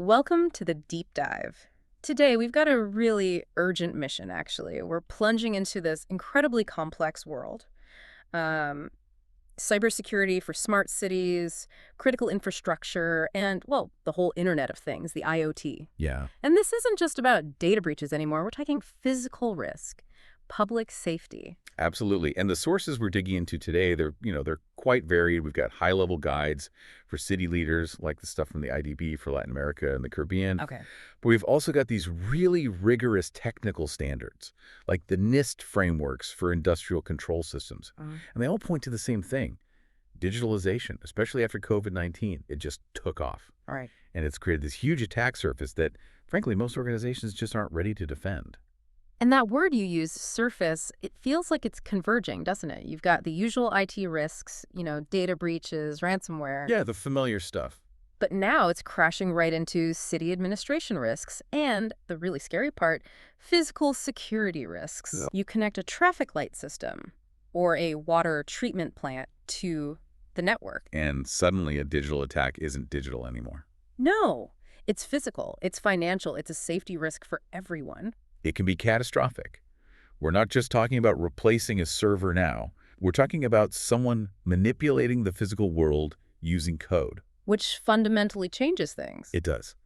Welcome to the deep dive. Today, we've got a really urgent mission, actually. We're plunging into this incredibly complex world. Um, Cybersecurity for smart cities, critical infrastructure, and, well, the whole Internet of Things, the IoT. Yeah, And this isn't just about data breaches anymore. We're talking physical risk, public safety. absolutely. And the sources we're digging into today, they're quite varied. We've got high-level guides for city leaders, like the stuff from the IDB for Latin America and the Caribbean. Okay. But we've also got these really rigorous technical standards, like the NIST frameworks for industrial control systems. And they all point to the same thing: digitalization, especially after COVID-19. It just took off. All right. And it's created this huge attack surface that, frankly, most organizations just aren't ready to defend. And that word you use, surface, it feels like it's converging, doesn't it? You've got the usual IT risks, data breaches, ransomware. Yeah, the familiar stuff. But now it's crashing right into city administration risks and, the really scary part, physical security risks. Yeah. You connect a traffic light system or a water treatment plant to the network. And suddenly a digital attack isn't digital anymore. No, it's physical, it's financial, it's a safety risk for everyone. It can be catastrophic. We're not just talking about replacing a server now. We're talking about someone manipulating the physical world using code. Which fundamentally changes things. It does.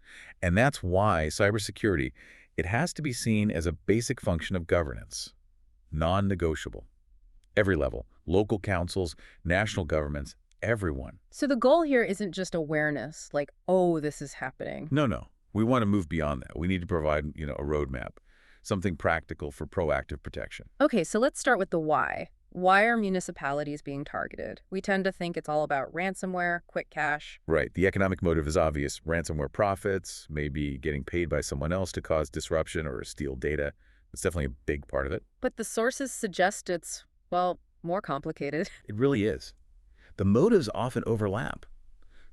And that's why cybersecurity, it has to be seen as a basic function of governance, non-negotiable. Every level, local councils, national governments, everyone. So the goal here isn't just awareness, like, oh, this is happening. No. We want to move beyond that. We need to provide, a roadmap, something practical for proactive protection. Okay, so let's start with the why. Why are municipalities being targeted? We tend to think it's all about ransomware, quick cash. Right. The economic motive is obvious. Ransomware profits, maybe getting paid by someone else to cause disruption or steal data. It's definitely a big part of it. But the sources suggest it's, well, more complicated. It really is. The motives often overlap.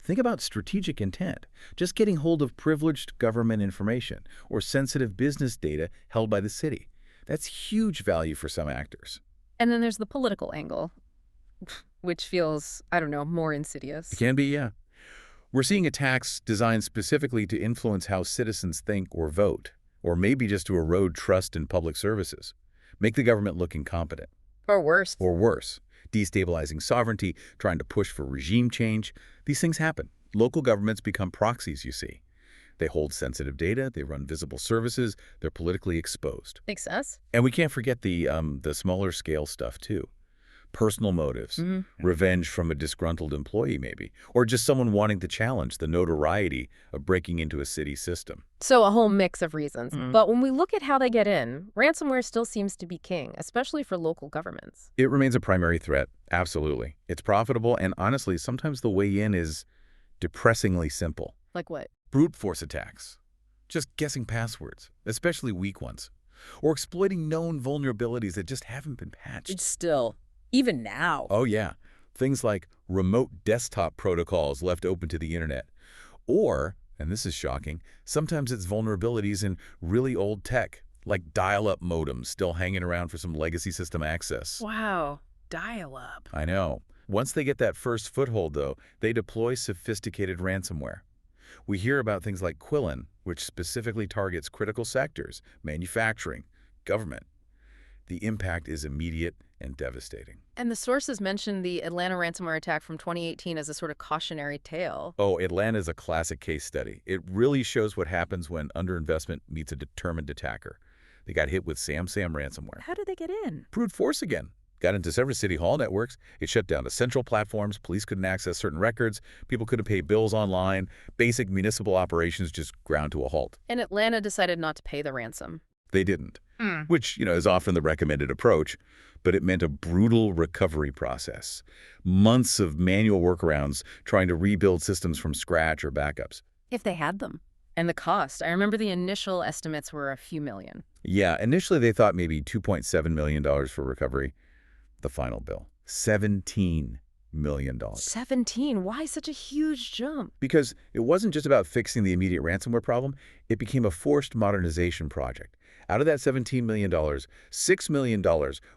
Think about strategic intent, just getting hold of privileged government information or sensitive business data held by the city. That's huge value for some actors. And then there's the political angle, which feels, I don't know, more insidious. It can be, yeah. We're seeing attacks designed specifically to influence how citizens think or vote, or maybe just to erode trust in public services, make the government look incompetent. Or worse. Or worse, destabilizing sovereignty, trying to push for regime change. These things happen. Local governments become proxies, you see. They hold sensitive data, they run visible services, they're politically exposed. Makes sense. And we can't forget the smaller scale stuff, too. Personal motives, revenge from a disgruntled employee, maybe, or just someone wanting to challenge the notoriety of breaking into a city system. So a whole mix of reasons. But when we look at how they get in, ransomware still seems to be king, especially for local governments. It remains a primary threat, absolutely. It's profitable, and honestly, sometimes the way in is depressingly simple. Like what? Brute force attacks, just guessing passwords, especially weak ones, or exploiting known vulnerabilities that just haven't been patched. It's still, even now. Oh yeah, things like remote desktop protocols left open to the internet. Or, and this is shocking, sometimes it's vulnerabilities in really old tech, like dial-up modems still hanging around for some legacy system access. Wow. Dial-up. I know. Once they get that first foothold, though, they deploy sophisticated ransomware. We hear about things like Quillen, which specifically targets critical sectors, manufacturing, government. The impact is immediate and devastating. And the sources mentioned the Atlanta ransomware attack from 2018 as a sort of cautionary tale. Oh, Atlanta is a classic case study. It really shows what happens when underinvestment meets a determined attacker. They got hit with SamSam ransomware. How did they get in? Brute force again. Got into several city hall networks. It shut down the central platforms. Police couldn't access certain records. People couldn't pay bills online. Basic municipal operations just ground to a halt. And Atlanta decided not to pay the ransom. They didn't, which, is often the recommended approach, but it meant a brutal recovery process. Months of manual workarounds trying to rebuild systems from scratch or backups. If they had them. And the cost. I remember the initial estimates were a few million. Yeah, initially they thought maybe $2.7 million for recovery. The final bill, $17 million. 17? Why such a huge jump? Because it wasn't just about fixing the immediate ransomware problem, it became a forced modernization project. Out of that $17 million, $6 million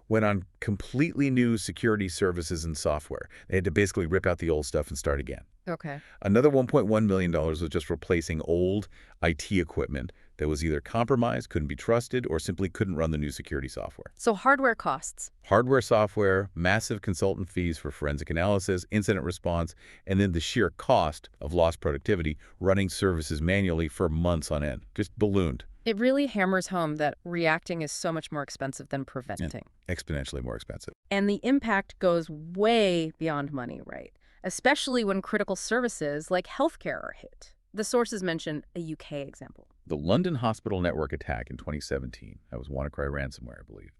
went on completely new security services and software. They had to basically rip out the old stuff and start again. Okay. Another $1.1 million was just replacing old IT equipment that was either compromised, couldn't be trusted, or simply couldn't run the new security software. So hardware costs. Hardware, software, massive consultant fees for forensic analysis, incident response, and then the sheer cost of lost productivity running services manually for months on end. Just ballooned. It really hammers home that reacting is so much more expensive than And preventing. exponentially more expensive. And the impact goes way beyond money, right? Especially when critical services like healthcare are hit. The sources mention a UK example. The London hospital network attack in 2017, that was WannaCry ransomware, I believe.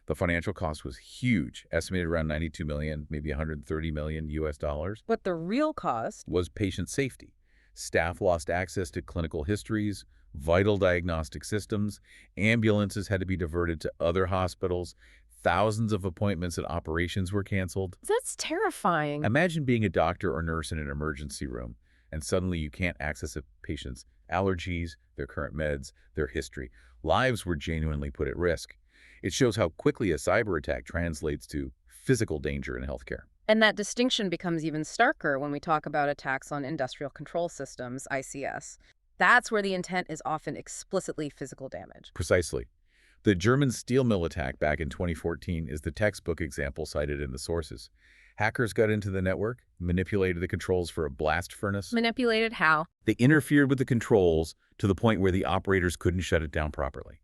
The financial cost was huge, estimated around 92 million, maybe 130 million US dollars, But the real cost, was patient safety. Staff lost access to clinical histories, vital diagnostic systems, ambulances had to be diverted to other hospitals, thousands of appointments and operations were canceled. that's terrifying. Imagine being a doctor or nurse in an emergency room, and suddenly you can't access a patient's allergies, their current meds, their history. Lives were genuinely put at risk. It shows how quickly a cyber attack translates to physical danger in healthcare. And that distinction becomes even starker when we talk about attacks on industrial control systems, ICS. That's where the intent is often explicitly physical damage. Precisely. The German steel mill attack back in 2014 is the textbook example cited in the sources. Hackers got into the network, manipulated the controls for a blast furnace. Manipulated how? They interfered with the controls to the point where the operators couldn't shut it down properly.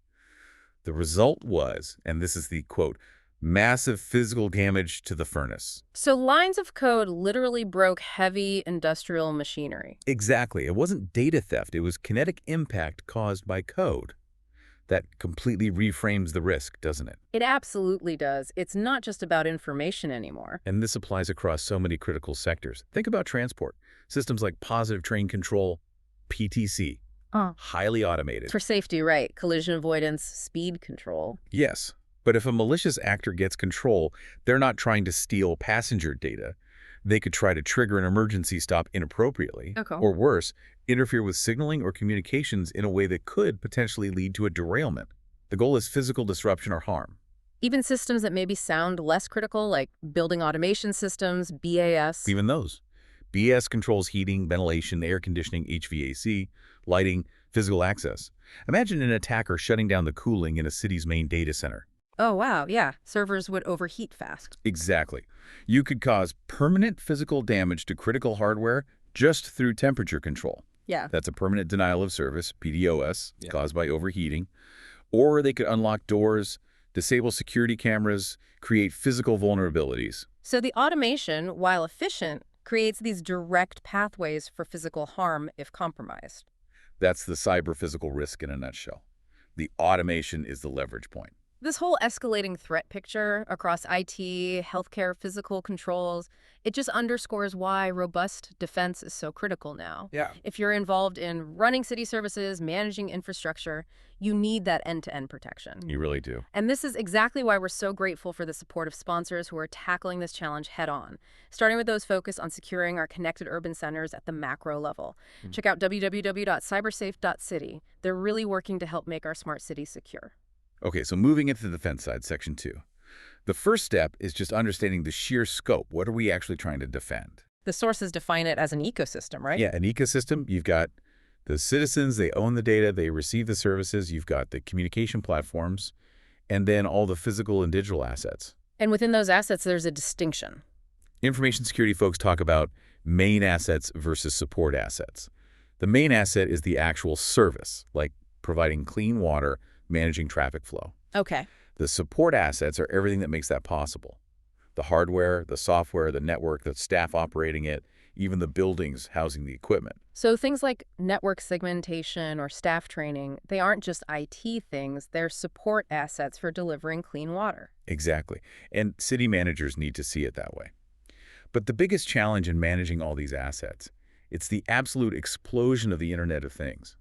The result was, and this is the quote, massive physical damage to the furnace. So lines of code literally broke heavy industrial machinery. Exactly. It wasn't data theft. It was kinetic impact caused by code. That completely reframes the risk, doesn't it? It absolutely does. It's not just about information anymore. And this applies across so many critical sectors. Think about transport. Systems like positive train control, PTC, highly automated. For safety, right? Collision avoidance, speed control. Yes, but if a malicious actor gets control, they're not trying to steal passenger data. They could try to trigger an emergency stop inappropriately, Okay. or worse, interfere with signaling or communications in a way that could potentially lead to a derailment. The goal is physical disruption or harm. Even systems that maybe sound less critical, like building automation systems, BAS. Even those. BS controls heating, ventilation, air conditioning, HVAC, lighting, physical access. Imagine an attacker shutting down the cooling in a city's main data center. Oh, wow, yeah. Servers would overheat fast. Exactly. You could cause permanent physical damage to critical hardware just through temperature control. Yeah. That's a permanent denial of service, PDoS, caused by overheating. Or they could unlock doors, disable security cameras, create physical vulnerabilities. So the automation, while efficient, creates these direct pathways for physical harm if compromised. That's the cyber-physical risk in a nutshell. The automation is the leverage point. This whole escalating threat picture across IT, healthcare, physical controls, it just underscores why robust defense is so critical now. Yeah. If you're involved in running city services, managing infrastructure, you need that end-to-end protection. You really do. And this is exactly why we're so grateful for the support of sponsors who are tackling this challenge head-on, starting with those focused on securing our connected urban centers at the macro level. Check out www.cybersafe.city. They're really working to help make our smart cities secure. Okay, so moving into the defense side, section 2. The first step is just understanding the sheer scope. What are we actually trying to defend? The sources define it as an ecosystem, right? Yeah, an ecosystem. You've got the citizens, they own the data, they receive the services. You've got the communication platforms, and then all the physical and digital assets. And within those assets, there's a distinction. Information security folks talk about main assets versus support assets. The main asset is the actual service, like providing clean water, managing traffic flow. Okay. The support assets are everything that makes that possible. The hardware, the software, the network, the staff operating it, even the buildings housing the equipment. So things like network segmentation or staff training, they aren't just IT things, they're support assets for delivering clean water. Exactly. And city managers need to see it that way. But the biggest challenge in managing all these assets, it's the absolute explosion of the Internet of Things,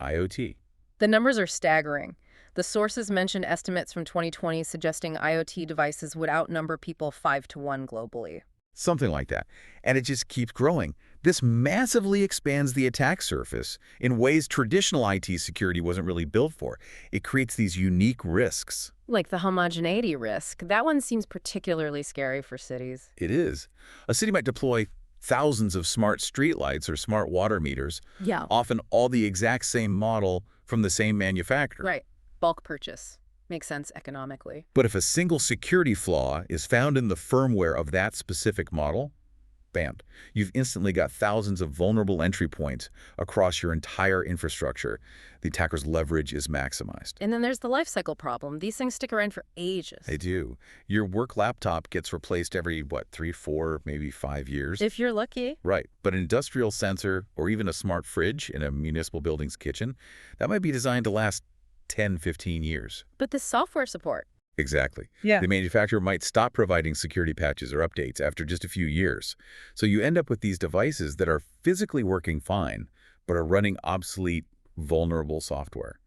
IoT. The numbers are staggering. The sources mentioned estimates from 2020 suggesting IoT devices would outnumber people 5-to-1 globally. Something like that. And it just keeps growing. This massively expands the attack surface in ways traditional IT security wasn't really built for. It creates these unique risks. Like the homogeneity risk. That one seems particularly scary for cities. It is. A city might deploy Thousands of smart streetlights or smart water meters, Yeah. often all the exact same model from the same manufacturer. Right. Bulk purchase. Makes sense economically. But if a single security flaw is found in the firmware of that specific model, bam, you've instantly got thousands of vulnerable entry points across your entire infrastructure. The attacker's leverage is maximized. And then there's the life cycle problem. These things stick around for ages. They do. Your work laptop gets replaced every, 3, 4, maybe 5 years? If you're lucky. Right. But an industrial sensor or even a smart fridge in a municipal building's kitchen, that might be designed to last 10, 15 years. But the software support. Exactly. Yeah. The manufacturer might stop providing security patches or updates after just a few years. So you end up with these devices that are physically working fine, but are running obsolete, vulnerable software.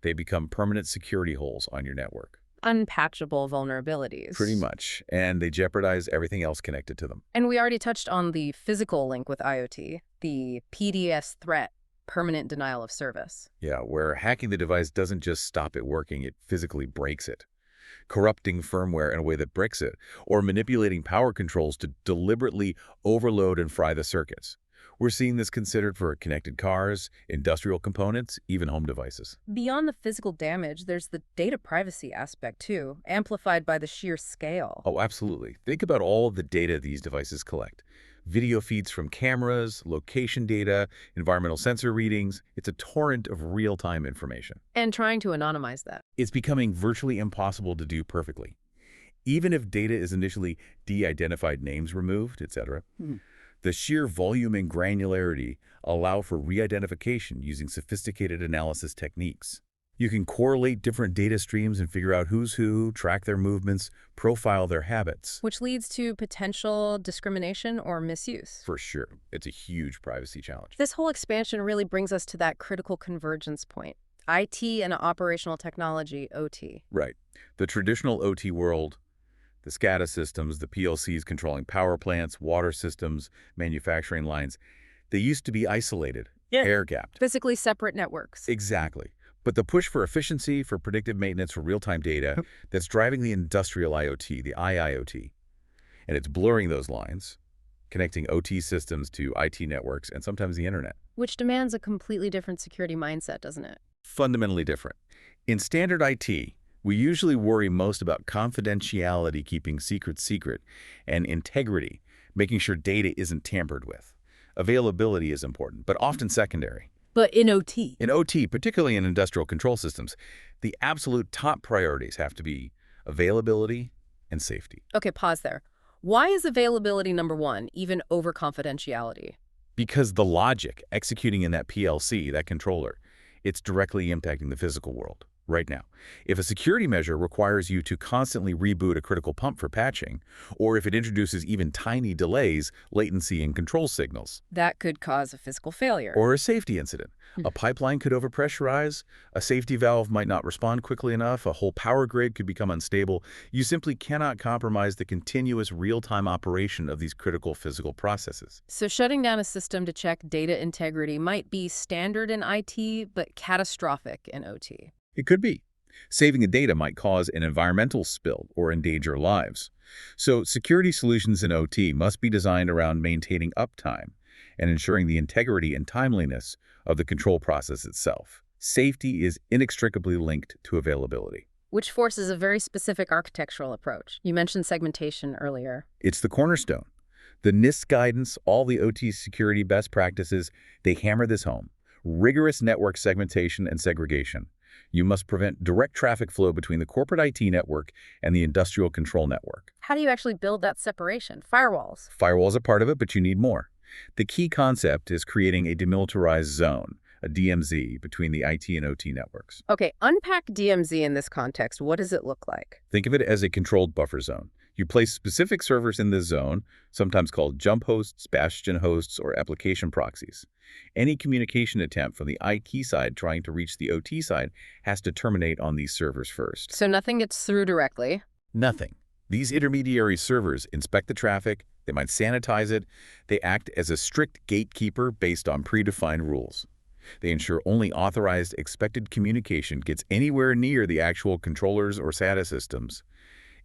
They become permanent security holes on your network. Unpatchable vulnerabilities. Pretty much. And they jeopardize everything else connected to them. And we already touched on the physical link with IoT, the PDS threat, permanent denial of service. Yeah, where hacking the device doesn't just stop it working, it physically breaks it. Corrupting firmware in a way that bricks it, or manipulating power controls to deliberately overload and fry the circuits. We're seeing this considered for connected cars, industrial components, even home devices. Beyond the physical damage, there's the data privacy aspect too, amplified by the sheer scale. Oh, absolutely. Think about all of the data these devices collect. Video feeds from cameras, location data, environmental sensor readings. It's a torrent of real-time information. And trying to anonymize that. It's becoming virtually impossible to do perfectly. Even if data is initially de-identified names removed, etc., the sheer volume and granularity allow for re-identification using sophisticated analysis techniques. You can correlate different data streams and figure out who's who, track their movements, profile their habits. Which leads to potential discrimination or misuse. For sure. It's a huge privacy challenge. This whole expansion really brings us to that critical convergence point. IT and operational technology, OT. Right. The traditional OT world, the SCADA systems, the PLCs controlling power plants, water systems, manufacturing lines, they used to be isolated, air-gapped. Physically separate networks. Exactly. But the push for efficiency, for predictive maintenance, for real-time data, that's driving the industrial IoT, the IIoT. And it's blurring those lines, connecting OT systems to IT networks and sometimes the internet. Which demands a completely different security mindset, doesn't it? Fundamentally different. In standard IT, we usually worry most about confidentiality, keeping secret, and integrity, making sure data isn't tampered with. Availability is important, but often secondary. But in OT. In OT, particularly in industrial control systems, the absolute top priorities have to be availability and safety. Okay, pause there. Why is availability number one, even over confidentiality? Because the logic executing in that PLC, that controller, it's directly impacting the physical world right now. If a security measure requires you to constantly reboot a critical pump for patching, or if it introduces even tiny delays, latency, and control signals, That could cause a physical failure. or a safety incident. A pipeline could overpressurize, a safety valve might not respond quickly enough, a whole power grid could become unstable. You simply cannot compromise the continuous real-time operation of these critical physical processes. So shutting down a system to check data integrity might be standard in IT, but catastrophic in OT. It could be. Saving the data might cause an environmental spill or endanger lives. So security solutions in OT must be designed around maintaining uptime and ensuring the integrity and timeliness of the control process itself. Safety is inextricably linked to availability. Which forces a very specific architectural approach. You mentioned segmentation earlier. It's the cornerstone. The NIST guidance, all the OT security best practices, they hammer this home. Rigorous network segmentation and segregation. You must prevent direct traffic flow between the corporate IT network and the industrial control network. How do you actually build that separation? Firewalls. Firewalls are part of it, but you need more. The key concept is creating a demilitarized zone, a DMZ, between the IT and OT networks. Okay, unpack DMZ in this context. What does it look like? Think of it as a controlled buffer zone. You place specific servers in this zone, sometimes called jump hosts, bastion hosts, or application proxies. Any communication attempt from the IT side trying to reach the OT side has to terminate on these servers first. So nothing gets through directly. Nothing. These intermediary servers inspect the traffic, they might sanitize it, they act as a strict gatekeeper based on predefined rules. They ensure only authorized expected communication gets anywhere near the actual controllers or SATA systems.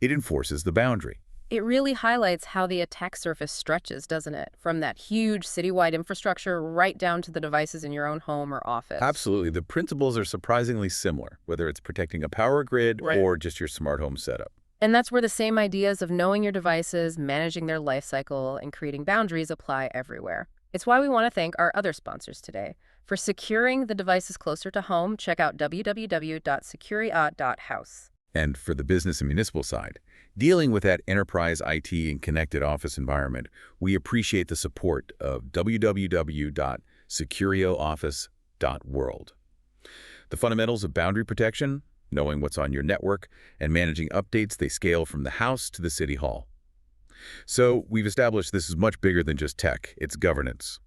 It enforces the boundary. It really highlights how the attack surface stretches, doesn't it? From that huge citywide infrastructure right down to the devices in your own home or office. Absolutely. The principles are surprisingly similar, whether it's protecting a power grid Right. or just your smart home setup. And that's where the same ideas of knowing your devices, managing their life cycle, and creating boundaries apply everywhere. It's why we want to thank our other sponsors today. For securing the devices closer to home, check out www.securiat.house. And for the business and municipal side, dealing with that enterprise IT and connected office environment, we appreciate the support of www.securiooffice.world. The fundamentals of boundary protection, knowing what's on your network, and managing updates, they scale from the house to the city hall. So we've established this is much bigger than just tech, it's governance.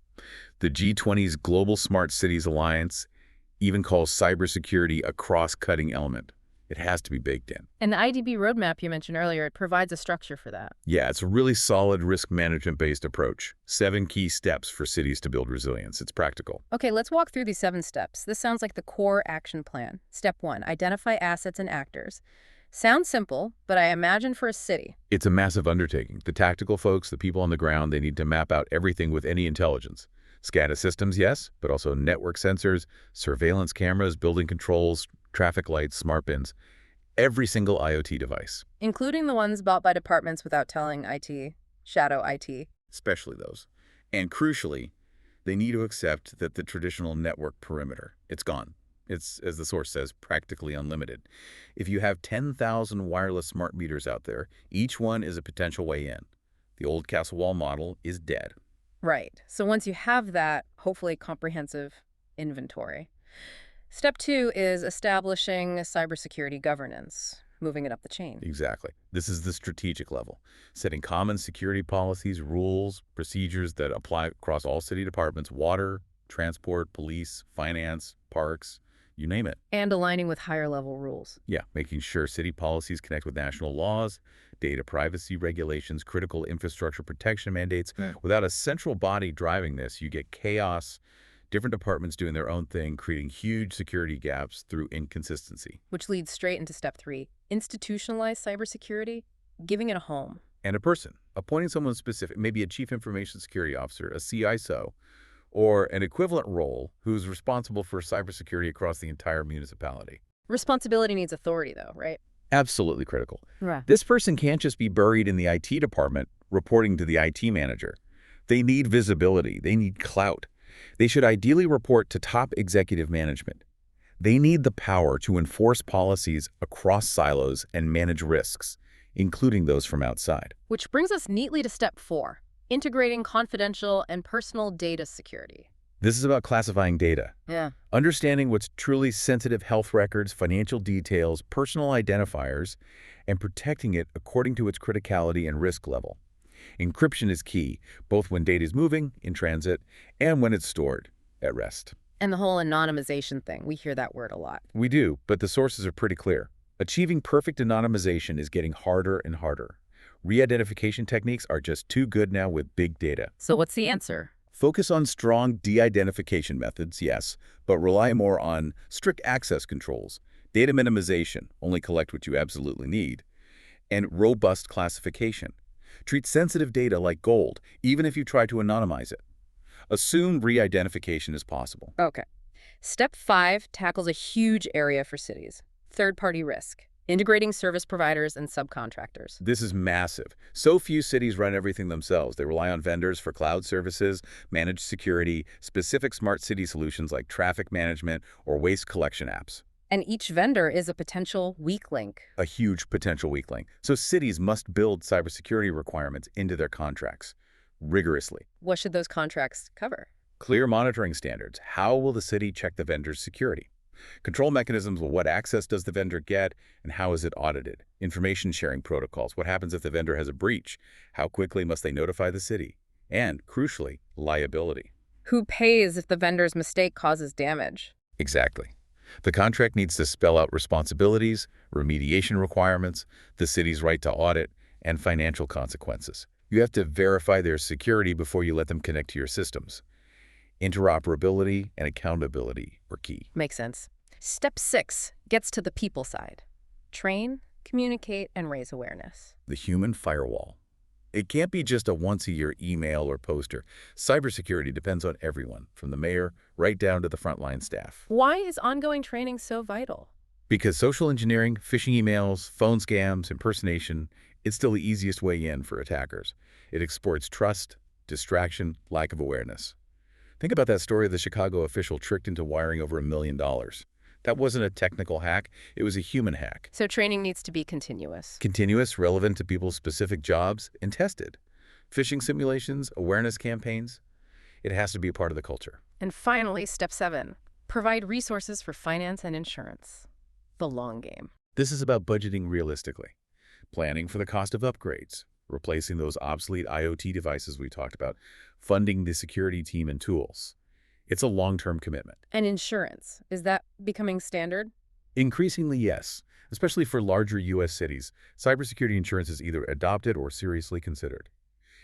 The G20's Global Smart Cities Alliance even calls cybersecurity a cross-cutting element. It has to be baked in. And the IDB roadmap you mentioned earlier, it provides a structure for that. Yeah, it's a really solid risk management-based approach. 7 key steps for cities to build resilience. It's practical. Okay, let's walk through these 7 steps. This sounds like the core action plan. Step 1, identify assets and actors. Sounds simple, but I imagine for a city. It's a massive undertaking. The tactical folks, the people on the ground, they need to map out everything with any intelligence. SCADA systems, yes, but also network sensors, surveillance cameras, building controls, traffic lights, smart bins, every single IoT device. Including the ones bought by departments without telling IT, shadow IT. Especially those. And crucially, they need to accept that the traditional network perimeter, it's gone. It's, as the source says, practically unlimited. If you have 10,000 wireless smart meters out there, each one is a potential way in. The old castle wall model is dead. Right. So once you have that, hopefully comprehensive inventory. Step 2 is establishing cybersecurity governance, moving it up the chain. Exactly. This is the strategic level, setting common security policies, rules, procedures that apply across all city departments, water, transport, police, finance, parks, you name it. And aligning with higher level rules. Yeah, making sure city policies connect with national laws, data privacy regulations, critical infrastructure protection mandates. Without a central body driving this, you get chaos, different departments doing their own thing, creating huge security gaps through inconsistency. Which leads straight into step 3, institutionalize cybersecurity, giving it a home. And a person, appointing someone specific, maybe a chief information security officer, a CISO, or an equivalent role who's responsible for cybersecurity across the entire municipality. Responsibility needs authority, though, right? Absolutely critical. Right. This person can't just be buried in the IT department reporting to the IT manager. They need visibility. They need clout. They should ideally report to top executive management. They need the power to enforce policies across silos and manage risks, including those from outside. Which brings us neatly to step 4, integrating confidential and personal data security. This is about classifying data. Yeah. Understanding what's truly sensitive health records, financial details, personal identifiers, and protecting it according to its criticality and risk level. Encryption is key, both when data is moving, in transit, and when it's stored, at rest. And the whole anonymization thing, we hear that word a lot. We do, but the sources are pretty clear. Achieving perfect anonymization is getting harder and harder. Re-identification techniques are just too good now with big data. So what's the answer? Focus on strong de-identification methods, yes, but rely more on strict access controls, data minimization, only collect what you absolutely need, and robust classification. Treat sensitive data like gold, even if you try to anonymize it. Assume re-identification is possible. Okay. Step 5 tackles a huge area for cities, third-party risk, integrating service providers and subcontractors. This is massive. So few cities run everything themselves. They rely on vendors for cloud services, managed security, specific smart city solutions like traffic management or waste collection apps. And each vendor is a potential weak link. A huge potential weak link. So cities must build cybersecurity requirements into their contracts rigorously. What should those contracts cover? Clear monitoring standards. How will the city check the vendor's security? Control mechanisms. Well, what access does the vendor get and how is it audited? Information sharing protocols. What happens if the vendor has a breach? How quickly must they notify the city? And, crucially, liability. Who pays if the vendor's mistake causes damage? Exactly. The contract needs to spell out responsibilities, remediation requirements, the city's right to audit, and financial consequences. You have to verify their security before you let them connect to your systems. Interoperability and accountability are key. Makes sense. Step 6 gets to the people side. Train, communicate, and raise awareness. The human firewall. It can't be just a once-a-year email or poster. Cybersecurity depends on everyone, from the mayor right down to the frontline staff. Why is ongoing training so vital? Because social engineering, phishing emails, phone scams, impersonation, it's still the easiest way in for attackers. It exploits trust, distraction, lack of awareness. Think about that story of the Chicago official tricked into wiring over $1 million. That wasn't a technical hack, it was a human hack. So training needs to be continuous. Continuous, relevant to people's specific jobs, and tested. Phishing simulations, awareness campaigns, it has to be a part of the culture. And finally, step 7, provide resources for finance and insurance. The long game. This is about budgeting realistically, planning for the cost of upgrades, replacing those obsolete IoT devices we talked about, funding the security team and tools. It's a long-term commitment. And insurance, is that becoming standard? Increasingly, yes. Especially for larger U.S. cities, cybersecurity insurance is either adopted or seriously considered.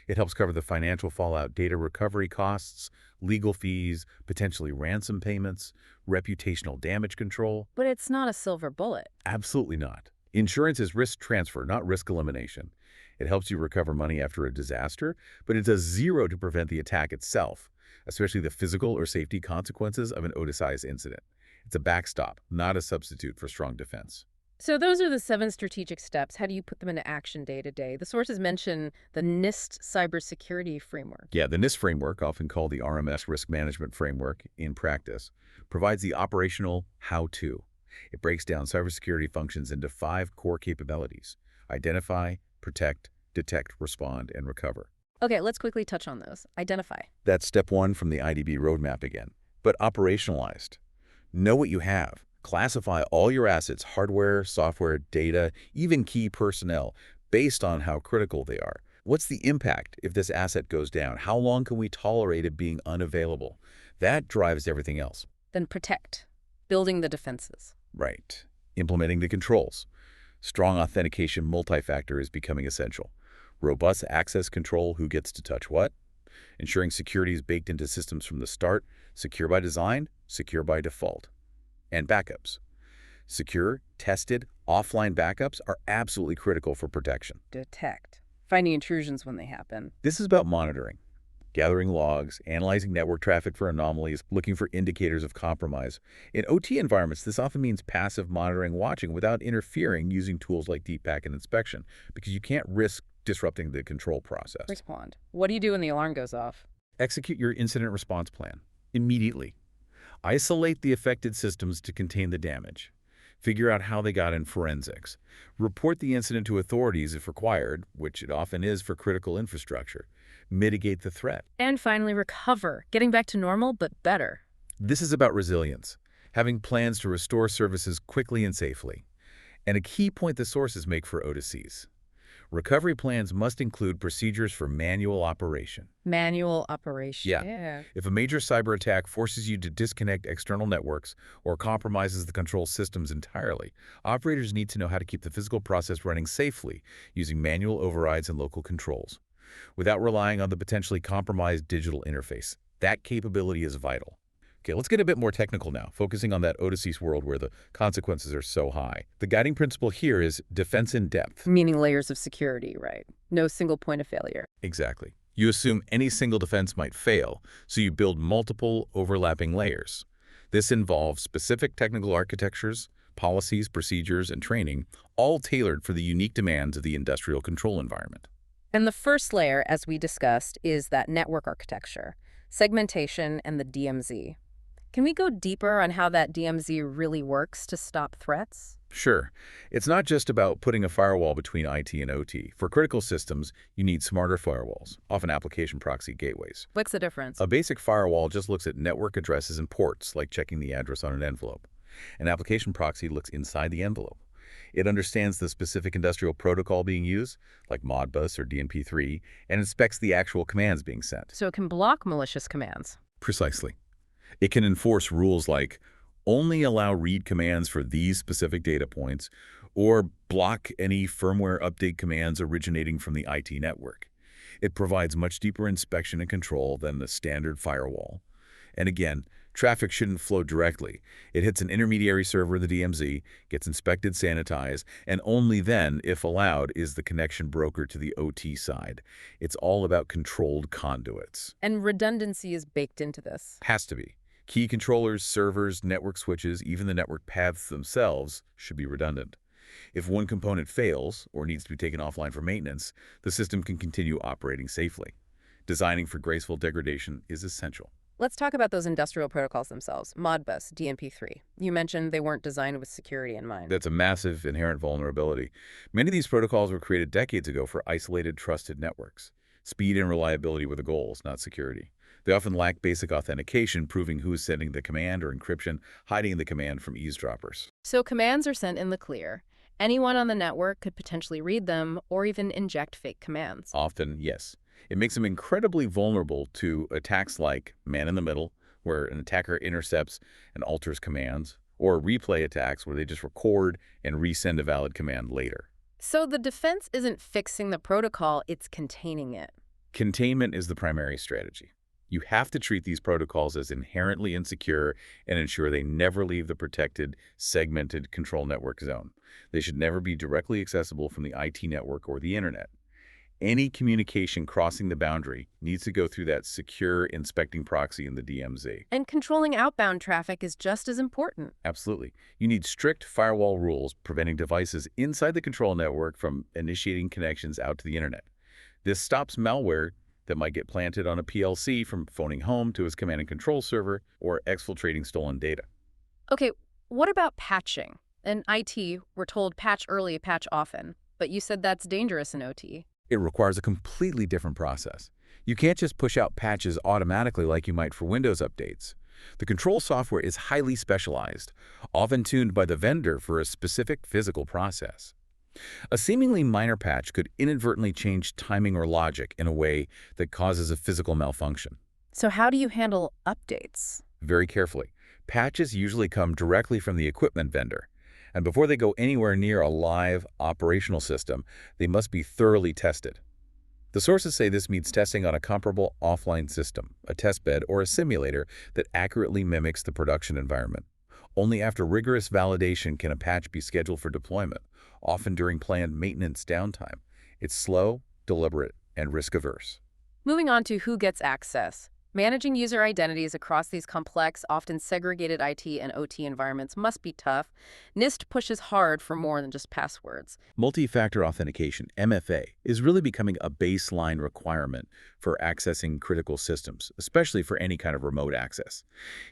It helps cover the financial fallout, data recovery costs, legal fees, potentially ransom payments, reputational damage control. But it's not a silver bullet. Absolutely not. Insurance is risk transfer, not risk elimination. It helps you recover money after a disaster, but it does zero to prevent the attack itself, especially the physical or safety consequences of an Otis-sized incident. It's a backstop, not a substitute for strong defense. So those are the 7 strategic steps. How do you put them into action day to day? The sources mention the NIST cybersecurity framework. Yeah, the NIST framework, often called the RMS Risk Management Framework in practice, provides the operational how-to. It breaks down cybersecurity functions into 5 core capabilities: identify, protect, detect, respond, and recover. Okay, let's quickly touch on those. Identify. That's step 1 from the IDB roadmap again, but operationalized. Know what you have. Classify all your assets, hardware, software, data, even key personnel, based on how critical they are. What's the impact if this asset goes down? How long can we tolerate it being unavailable? That drives everything else. Then protect. Building the defenses. Right. Implementing the controls. Strong authentication multi-factor is becoming essential. Robust access control, who gets to touch what. Ensuring security is baked into systems from the start. Secure by design, secure by default. And backups. Secure, tested, offline backups are absolutely critical for protection. Detect. Finding intrusions when they happen. This is about monitoring, gathering logs, analyzing network traffic for anomalies, looking for indicators of compromise. In OT environments, this often means passive monitoring, watching without interfering, using tools like deep packet inspection, because you can't risk disrupting the control process. Respond. What do you do when the alarm goes off? Execute your incident response plan immediately. Isolate the affected systems to contain the damage. Figure out how they got in forensics. Report the incident to authorities if required, which it often is for critical infrastructure. Mitigate the threat. And finally, recover. Getting back to normal, but better. This is about resilience, having plans to restore services quickly and safely. And a key point the sources make for OTCs. Recovery plans must include procedures for manual operation. Manual operation. Yeah. If a major cyber attack forces you to disconnect external networks or compromises the control systems entirely, operators need to know how to keep the physical process running safely using manual overrides and local controls, without relying on the potentially compromised digital interface. That capability is vital. Okay, let's get a bit more technical now, focusing on that OTC's world where the consequences are so high. The guiding principle here is defense in depth. Meaning layers of security, right? No single point of failure. Exactly. You assume any single defense might fail, so you build multiple overlapping layers. This involves specific technical architectures, policies, procedures, and training, all tailored for the unique demands of the industrial control environment. And the first layer, as we discussed, is that network architecture, segmentation, and the DMZ. Can we go deeper on how that DMZ really works to stop threats? Sure. It's not just about putting a firewall between IT and OT. For critical systems, you need smarter firewalls, often application proxy gateways. What's the difference? A basic firewall just looks at network addresses and ports, like checking the address on an envelope. An application proxy looks inside the envelope. It understands the specific industrial protocol being used, like Modbus or DNP3, and inspects the actual commands being sent. So it can block malicious commands. Precisely. It can enforce rules like only allow read commands for these specific data points, or block any firmware update commands originating from the IT network. It provides much deeper inspection and control than the standard firewall. And again, Traffic shouldn't flow directly. It hits an intermediary server, the DMZ, gets inspected, sanitized, and only then, if allowed, is the connection brokered to the OT side. It's all about controlled conduits. And redundancy is baked into this. Has to be. Key controllers, servers, network switches, even the network paths themselves should be redundant. If one component fails or needs to be taken offline for maintenance, the system can continue operating safely. Designing for graceful degradation is essential. Let's talk about those industrial protocols themselves. Modbus, DNP3. You mentioned they weren't designed with security in mind. That's a massive inherent vulnerability. Many of these protocols were created decades ago for isolated, trusted networks. Speed and reliability were the goals, not security. They often lack basic authentication, proving who is sending the command, or encryption, hiding the command from eavesdroppers. So commands are sent in the clear. Anyone on the network could potentially read them or even inject fake commands. Often, yes. It makes them incredibly vulnerable to attacks like man-in-the-middle, where an attacker intercepts and alters commands, or replay attacks where they just record and resend a valid command later. So the defense isn't fixing the protocol, it's containing it. Containment is the primary strategy. You have to treat these protocols as inherently insecure and ensure they never leave the protected, segmented control network zone. They should never be directly accessible from the IT network or the internet. Any communication crossing the boundary needs to go through that secure inspecting proxy in the DMZ. And controlling outbound traffic is just as important. Absolutely. You need strict firewall rules preventing devices inside the control network from initiating connections out to the internet. This stops malware that might get planted on a PLC from phoning home to its command and control server or exfiltrating stolen data. Okay, what about patching? In IT, we're told patch early, patch often. But you said that's dangerous in OT. It requires a completely different process. You can't just push out patches automatically like you might for Windows updates. The control software is highly specialized, often tuned by the vendor for a specific physical process. A seemingly minor patch could inadvertently change timing or logic in a way that causes a physical malfunction. So how do you handle updates? Very carefully. Patches usually come directly from the equipment vendor, and before they go anywhere near a live operational system, they must be thoroughly tested. The sources say this means testing on a comparable offline system, a testbed, or a simulator that accurately mimics the production environment. Only after rigorous validation can a patch be scheduled for deployment, often during planned maintenance downtime. It's slow, deliberate, and risk-averse. Moving on to who gets access. Managing user identities across these complex, often segregated IT and OT environments must be tough. NIST pushes hard for more than just passwords. Multi-factor authentication, MFA, is really becoming a baseline requirement for accessing critical systems, especially for any kind of remote access.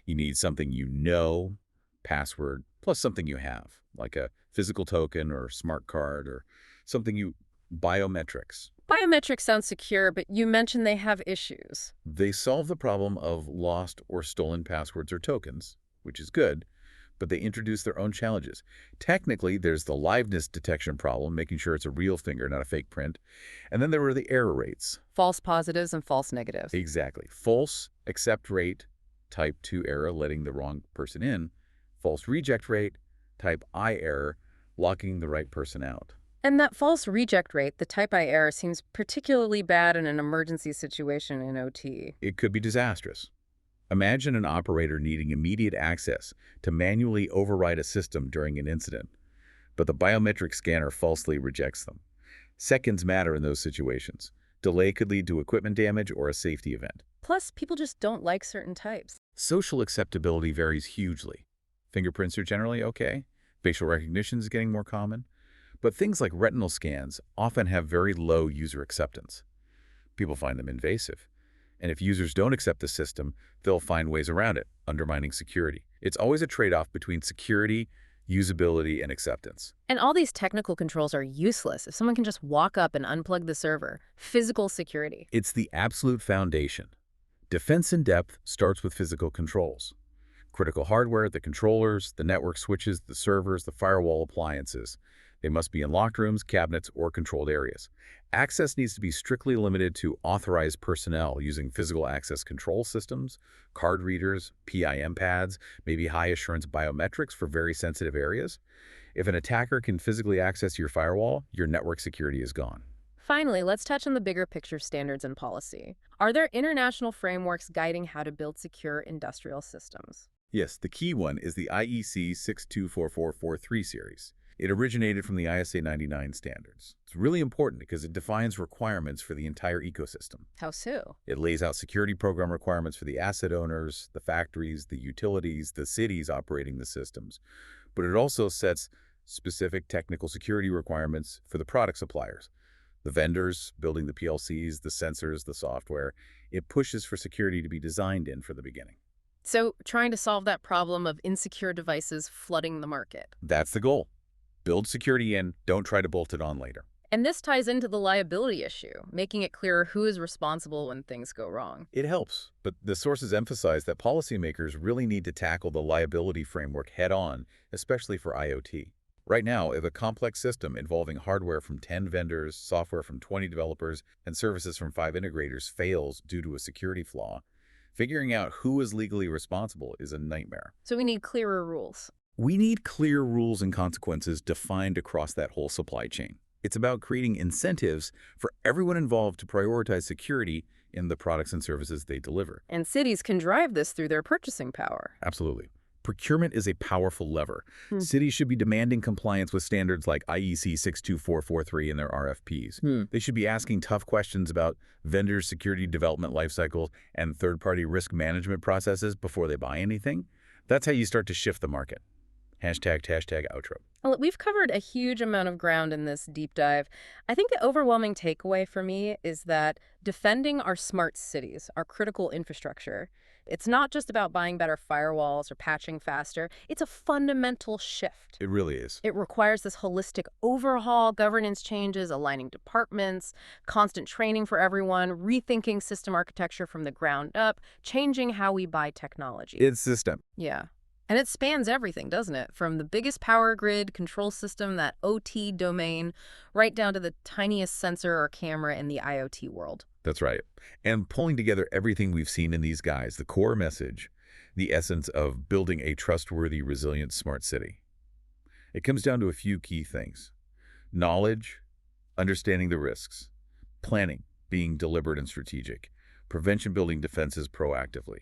You need something you know, password, plus something you have, like a physical token or smart card or something biometrics. Biometrics sound secure, but you mentioned they have issues. They solve the problem of lost or stolen passwords or tokens, which is good, but they introduce their own challenges. Technically, there's the liveness detection problem, making sure it's a real finger, not a fake print. And then there are the error rates. False positives and false negatives. Exactly. False accept rate, type 2 error, letting the wrong person in. False reject rate, type I error, locking the right person out. And that false reject rate, the type I error, seems particularly bad in an emergency situation in OT. It could be disastrous. Imagine an operator needing immediate access to manually override a system during an incident, but the biometric scanner falsely rejects them. Seconds matter in those situations. Delay could lead to equipment damage or a safety event. Plus, people just don't like certain types. Social acceptability varies hugely. Fingerprints are generally okay. Facial recognition is getting more common. But things like retinal scans often have very low user acceptance. People find them invasive. And if users don't accept the system, they'll find ways around it, undermining security. It's always a trade-off between security, usability, and acceptance. And all these technical controls are useless if someone can just walk up and unplug the server. Physical security. It's the absolute foundation. Defense in depth starts with physical controls. Critical hardware, the controllers, the network switches, the servers, the firewall appliances. They must be in locked rooms, cabinets, or controlled areas. Access needs to be strictly limited to authorized personnel using physical access control systems, card readers, PIM pads, maybe high-assurance biometrics for very sensitive areas. If an attacker can physically access your firewall, your network security is gone. Finally, let's touch on the bigger picture standards and policy. Are there international frameworks guiding how to build secure industrial systems? Yes, the key one is the IEC 624443 series. It originated from the ISA 99 standards. It's really important because it defines requirements for the entire ecosystem. How so? It lays out security program requirements for the asset owners, the factories, the utilities, the cities operating the systems. But it also sets specific technical security requirements for the product suppliers, the vendors building the PLCs, the sensors, the software. It pushes for security to be designed in from the beginning. So, trying to solve that problem of insecure devices flooding the market. That's the goal. Build security in, don't try to bolt it on later. And this ties into the liability issue, making it clearer who is responsible when things go wrong. It helps, but the sources emphasize that policymakers really need to tackle the liability framework head-on, especially for IoT. Right now, if a complex system involving hardware from 10 vendors, software from 20 developers, and services from 5 integrators fails due to a security flaw, figuring out who is legally responsible is a nightmare. So we need clearer rules. We need clear rules and consequences defined across that whole supply chain. It's about creating incentives for everyone involved to prioritize security in the products and services they deliver. And cities can drive this through their purchasing power. Absolutely. Procurement is a powerful lever. Cities should be demanding compliance with standards like IEC 62443 in their RFPs. They should be asking tough questions about vendor security development lifecycles and third-party risk management processes before they buy anything. That's how you start to shift the market. Hashtag outro. Well, we've covered a huge amount of ground in this deep dive. I think the overwhelming takeaway for me is that defending our smart cities, our critical infrastructure, it's not just about buying better firewalls or patching faster. It's a fundamental shift. It really is. It requires this holistic overhaul, governance changes, aligning departments, constant training for everyone, rethinking system architecture from the ground up, changing how we buy technology. It's system. Yeah. And it spans everything, doesn't it? From the biggest power grid control system, that OT domain, right down to the tiniest sensor or camera in the IoT world. That's right. And pulling together everything we've seen in these guys, the core message, the essence of building a trustworthy, resilient, smart city. It comes down to a few key things. Knowledge, understanding the risks, planning, being deliberate and strategic, prevention building defenses proactively,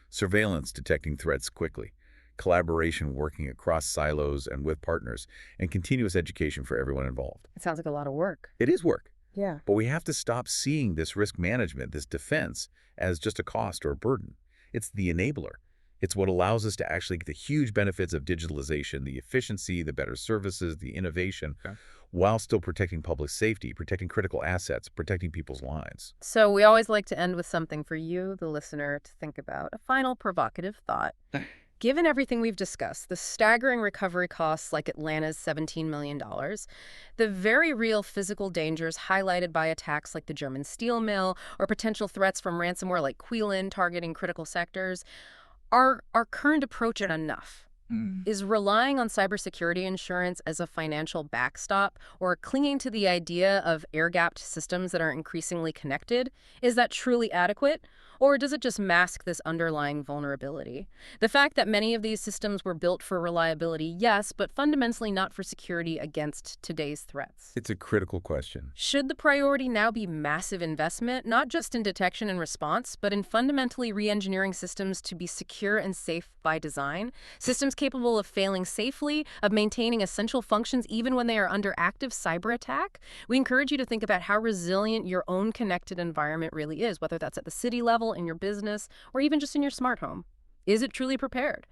surveillance detecting threats quickly, collaboration working across silos and with partners, and continuous education for everyone involved. It sounds like a lot of work. It is work. Yeah. But we have to stop seeing this risk management, this defense, as just a cost or a burden. It's the enabler. It's what allows us to actually get the huge benefits of digitalization, the efficiency, the better services, the innovation, while still protecting public safety, protecting critical assets, protecting people's lives. So we always like to end with something for you, the listener, to think about. A final provocative thought. Given everything we've discussed, the staggering recovery costs like Atlanta's $17 million, the very real physical dangers highlighted by attacks like the German steel mill, or potential threats from ransomware like Quilin targeting critical sectors, are our current approach enough? Is relying on cybersecurity insurance as a financial backstop, or clinging to the idea of air-gapped systems that are increasingly connected, is that truly adequate? Or does it just mask this underlying vulnerability? The fact that many of these systems were built for reliability, yes, but fundamentally not for security against today's threats. It's a critical question. Should the priority now be massive investment, not just in detection and response, but in fundamentally re-engineering systems to be secure and safe by design? Systems capable of failing safely, of maintaining essential functions even when they are under active cyber attack? We encourage you to think about how resilient your own connected environment really is, whether that's at the city level, in your business, or even just in your smart home. Is it truly prepared?